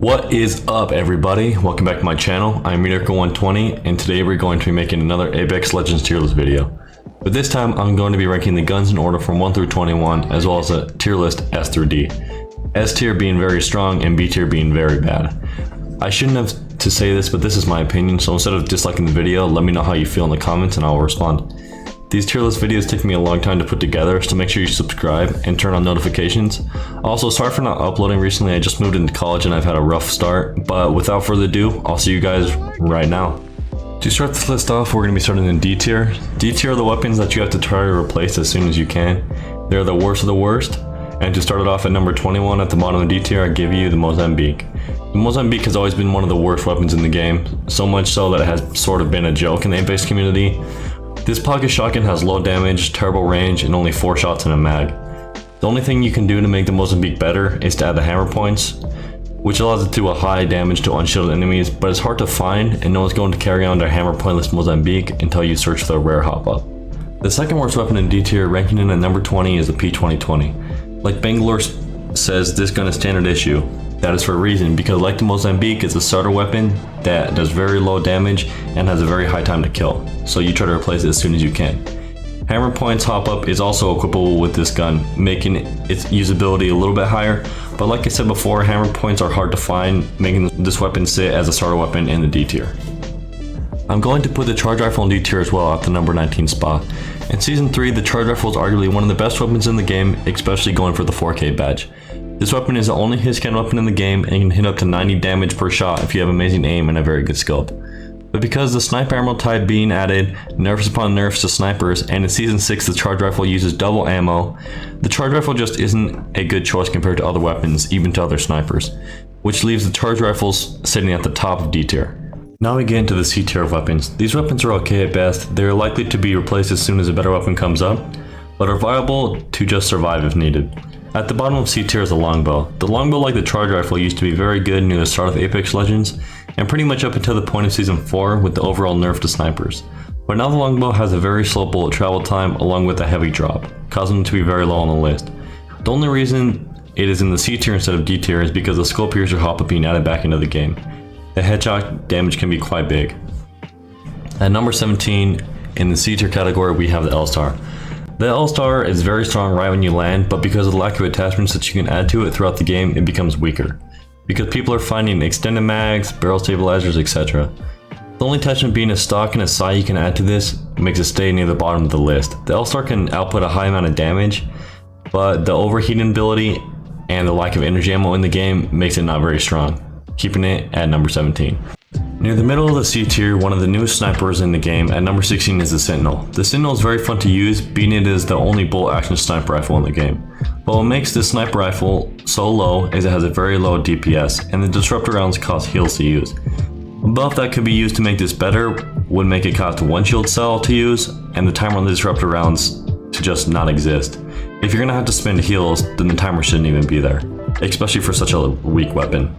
What is up, everybody? Welcome back to my channel. I'm Miracle120, and today we're going to be making another Apex Legends tier list video. But this time I'm going to be ranking the guns in order from 1 through 21, as well as a tier list S through D. S tier being very strong and B tier being very bad. I shouldn't have to say this, but this is my opinion, so instead of disliking the video, let me know how you feel in the comments and I'll respond. These tier list videos take me a long time to put together, so make sure you subscribe and turn on notifications. Also, sorry for not uploading recently. I just moved into college and I've had a rough start, but without further ado, I'll see you guys right now. To start this list off, we're going to be starting in D tier. D tier are the weapons that you have to try to replace as soon as you can. They're the worst of the worst. And to start it off at number 21 at the bottom of D tier, I give you the Mozambique. The Mozambique has always been one of the worst weapons in the game, so much so that it has sort of been a joke in the Apex community. This pocket shotgun has low damage, terrible range, and only 4 shots in a mag. The only thing you can do to make the Mozambique better is to add the hammer points, which allows it to do a high damage to unshielded enemies, but it's hard to find and no one's going to carry on their hammer pointless Mozambique until you search for the rare hop-up. The second worst weapon in D tier, ranking in at number 20, is the P2020. Like Bangalore says, this gun is standard issue. That is for a reason, because like the Mozambique, it's a starter weapon that does very low damage and has a very high time to kill, so you try to replace it as soon as you can. Hammer points hop-up is also equipable with this gun, making its usability a little bit higher, but like I said before, hammer points are hard to find, making this weapon sit as a starter weapon in the D tier. I'm going to put the charge rifle in D tier as well at the number 19 spot. In Season 3, the charge rifle is arguably one of the best weapons in the game, especially going for the 4K badge. This weapon is the only hit scan weapon in the game and can hit up to 90 damage per shot if you have amazing aim and a very good scope. But because the sniper ammo type being added, nerfs upon nerfs to snipers, and in Season 6 the charge rifle uses double ammo, the charge rifle just isn't a good choice compared to other weapons, even to other snipers, which leaves the charge rifles sitting at the top of D tier. Now we get into the C tier of weapons. These weapons are okay at best. They are likely to be replaced as soon as a better weapon comes up, but are viable to just survive if needed. At the bottom of C tier is the longbow. The longbow, like the charge rifle, used to be very good near the start of Apex Legends, and pretty much up until the point of Season 4 with the overall nerf to snipers. But now the longbow has a very slow bullet travel time along with a heavy drop, causing it to be very low on the list. The only reason it is in the C tier instead of D tier is because the skull piercer hop-up being added back into the game. The headshot damage can be quite big. At number 17, in the C tier category, we have the L-Star. The L-Star is very strong right when you land, but because of the lack of attachments that you can add to it throughout the game, it becomes weaker. Because people are finding extended mags, barrel stabilizers, etc. The only attachment being a stock and a sight you can add to this makes it stay near the bottom of the list. The L-Star can output a high amount of damage, but the overheating ability and the lack of energy ammo in the game makes it not very strong, keeping it at number 17. Near the middle of the C tier, one of the newest snipers in the game at number 16 is the Sentinel. The Sentinel is very fun to use, being it is the only bolt action sniper rifle in the game. But what makes this sniper rifle so low is it has a very low DPS, and the disruptor rounds cost heals to use. A buff that could be used to make this better would make it cost 1 shield cell to use, and the timer on the disruptor rounds to just not exist. If you're gonna have to spend heals, then the timer shouldn't even be there, especially for such a weak weapon.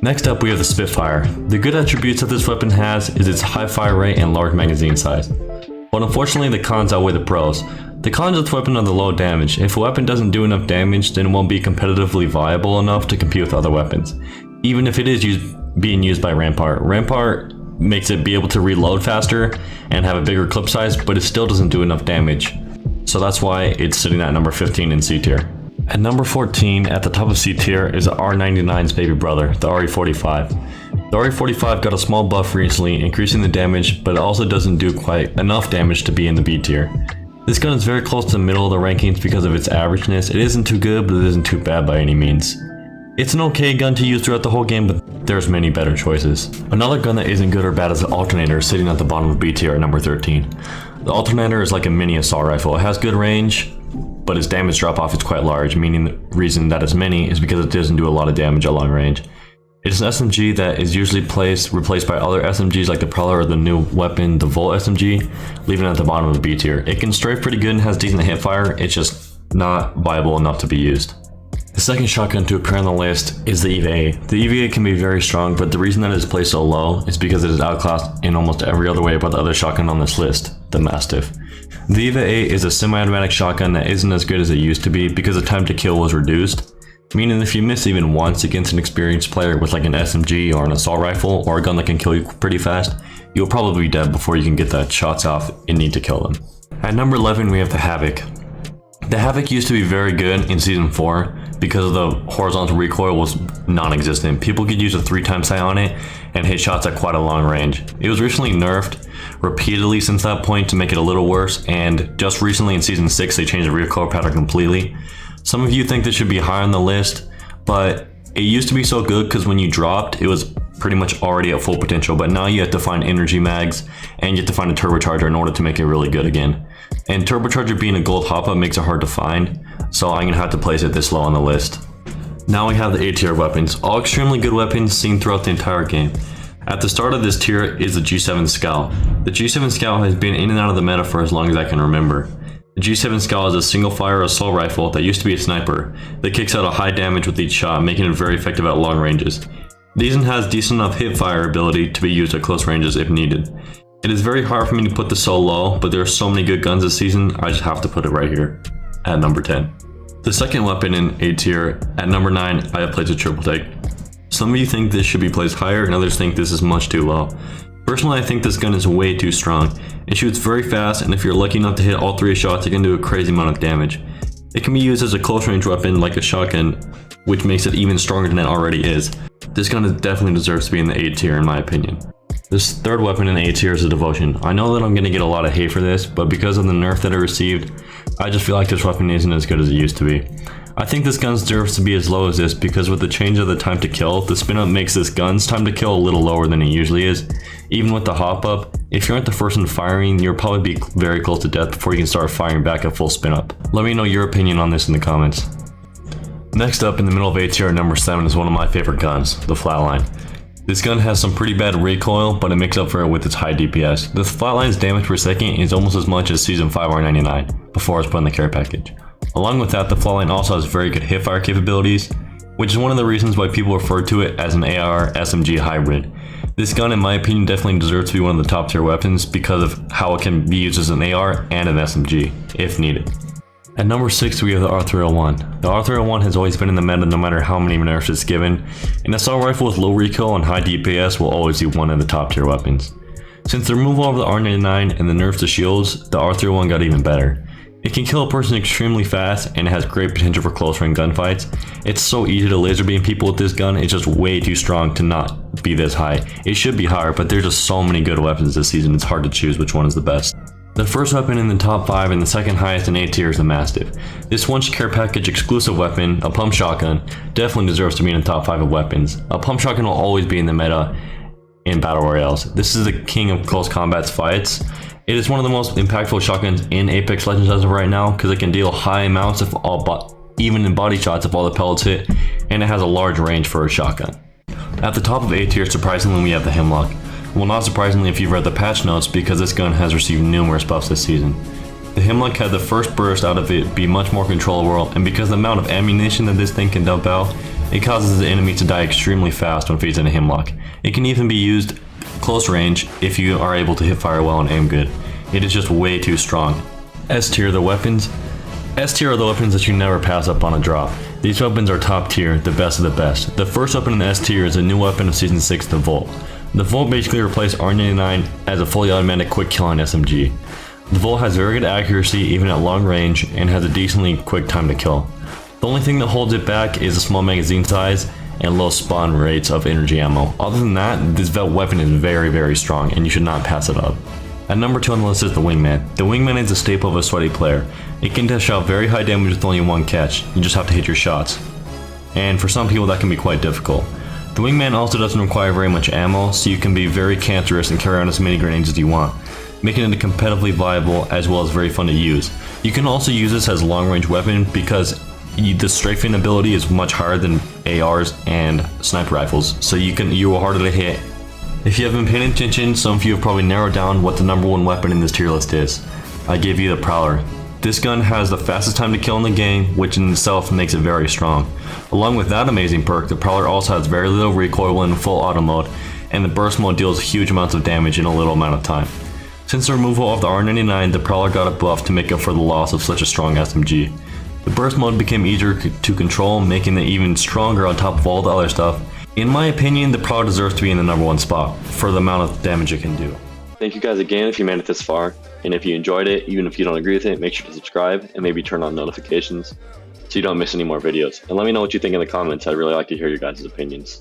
Next up, we have the Spitfire. The good attributes that this weapon has is its high fire rate and large magazine size. But unfortunately, the cons outweigh the pros. The cons of this weapon are the low damage. If a weapon doesn't do enough damage, then it won't be competitively viable enough to compete with other weapons. Even if it is being used by Rampart. Rampart makes it be able to reload faster and have a bigger clip size, but it still doesn't do enough damage. So that's why it's sitting at number 15 in C tier. At number 14, at the top of C tier, is the R99's baby brother, the RE45. The RE45 got a small buff recently, increasing the damage, but it also doesn't do quite enough damage to be in the B tier. This gun is very close to the middle of the rankings because of its averageness. It isn't too good, but it isn't too bad by any means. It's an okay gun to use throughout the whole game, but there's many better choices. Another gun that isn't good or bad is the Alternator, sitting at the bottom of B tier at number 13. The Alternator is like a mini assault rifle. It has good range, but its damage drop off is quite large, meaning the reason that it's mini is because it doesn't do a lot of damage at long range. It's an SMG that is usually replaced by other SMGs like the Prowler or the new weapon, the Volt SMG, leaving it at the bottom of B tier. It can strafe pretty good and has decent hip fire, it's just not viable enough to be used. The second shotgun to appear on the list is the EVA. The EVA can be very strong, but the reason that it is placed so low is because it is outclassed in almost every other way by the other shotgun on this list, the Mastiff. The EVA is a semi-automatic shotgun that isn't as good as it used to be because the time to kill was reduced. meaning if you miss even once against an experienced player with like an SMG or an assault rifle or a gun that can kill you pretty fast, you'll probably be dead before you can get the shots off and need to kill them. At number 11 we have the Havoc. The Havoc used to be very good in Season 4 because the horizontal recoil was non-existent. People could use a 3-time sight on it and hit shots at quite a long range. It was recently nerfed repeatedly since that point to make it a little worse, and just recently in Season 6 they changed the recoil pattern completely. Some of you think this should be higher on the list, but it used to be so good because when you dropped, it was pretty much already at full potential, but now you have to find energy mags and you have to find a turbocharger in order to make it really good again. And turbocharger being a gold hop-up makes it hard to find, so I'm gonna have to place it this low on the list. Now we have the A tier weapons, all extremely good weapons seen throughout the entire game. At the start of this tier is the G7 Scout. The G7 Scout has been in and out of the meta for as long as I can remember. The G7 Scout is a single fire assault rifle that used to be a sniper that kicks out a high damage with each shot, making it very effective at long ranges. It even has decent enough hip fire ability to be used at close ranges if needed. It is very hard for me to put this so low, but there are so many good guns this season, I just have to put it right here at number 10. The second weapon in A tier, at number 9, I have placed a triple take. Some of you think this should be placed higher and others think this is much too low. Personally, I think this gun is way too strong. It shoots very fast, and if you're lucky enough to hit all 3 shots, it can do a crazy amount of damage. It can be used as a close range weapon like a shotgun, which makes it even stronger than it already is. This gun definitely deserves to be in the A tier in my opinion. This third weapon in A tier is the Devotion. I know that I'm going to get a lot of hate for this, but because of the nerf that it received, I just feel like this weapon isn't as good as it used to be. I think this gun deserves to be as low as this because with the change of the time to kill, the spin up makes this gun's time to kill a little lower than it usually is. Even with the hop up, if you aren't the first one firing, you'll probably be very close to death before you can start firing back at full spin up. Let me know your opinion on this in the comments. Next up in the middle of A tier at number 7 is one of my favorite guns, the Flatline. This gun has some pretty bad recoil, but it makes up for it with its high DPS. The Flatline's damage per second is almost as much as Season 5 R99 before it's put in the care package. Along with that, the Flatline also has very good hipfire capabilities, which is one of the reasons why people refer to it as an AR SMG hybrid. This gun in my opinion definitely deserves to be one of the top tier weapons because of how it can be used as an AR and an SMG if needed. At number 6 we have the R301. The R301 has always been in the meta no matter how many nerfs it's given. An assault rifle with low recoil and high DPS will always be one of the top tier weapons. Since the removal of the R99 and the nerfs to shields, the R301 got even better. It can kill a person extremely fast and it has great potential for close range gunfights. It's so easy to laser beam people with this gun, it's just way too strong to not be this high. It should be higher, but there's just so many good weapons this season, it's hard to choose which one is the best. The first weapon in the top 5 and the second highest in A tier is the Mastiff. This one care package exclusive weapon, a pump shotgun, definitely deserves to be in the top 5 of weapons. A pump shotgun will always be in the meta in Battle Royales. This is the king of close combat fights. It is one of the most impactful shotguns in Apex Legends as of right now because it can deal high amounts of even in body shots if all the pellets hit, and it has a large range for a shotgun. At the top of A tier, surprisingly, we have the Hemlock. Well, not surprisingly if you've read the patch notes because this gun has received numerous buffs this season. The Hemlock had the first burst out of it be much more controllable, and because of the amount of ammunition that this thing can dump out, it causes the enemy to die extremely fast when facing a Hemlock. It can even be used close range if you are able to hip fire well and aim good. It is just way too strong. S tier, the weapons. S tier are the weapons that you never pass up on a drop. These weapons are top tier, the best of the best. The first weapon in the S tier is a new weapon of Season 6, the Volt. The Volt basically replaced R99 as a fully automatic quick killing SMG. The Volt has very good accuracy even at long range and has a decently quick time to kill. The only thing that holds it back is a small magazine size and low spawn rates of energy ammo. Other than that, this weapon is very strong and you should not pass it up. At number 2 on the list is the Wingman. The Wingman is a staple of a sweaty player. It can dish out very high damage with only one catch. You just have to hit your shots. And for some people that can be quite difficult. The Wingman also doesn't require very much ammo, so you can be very cancerous and carry on as many grenades as you want, making it competitively viable as well as very fun to use. You can also use this as a long range weapon because the strafing ability is much higher than ARs and sniper rifles, so you are harder to hit. If you have been paying attention, some of you have probably narrowed down what the number 1 weapon in this tier list is. I gave you the Prowler. This gun has the fastest time to kill in the game, which in itself makes it very strong. Along with that amazing perk, the Prowler also has very little recoil in full auto mode, and the burst mode deals huge amounts of damage in a little amount of time. Since the removal of the R99, the Prowler got a buff to make up for the loss of such a strong SMG. The burst mode became easier to control, making it even stronger on top of all the other stuff. In my opinion, the Prowler deserves to be in the #1 spot for the amount of damage it can do. Thank you guys again if you made it this far, and if you enjoyed it, even if you don't agree with it, make sure to subscribe and maybe turn on notifications so you don't miss any more videos. And let me know what you think in the comments. I'd really like to hear your guys' opinions.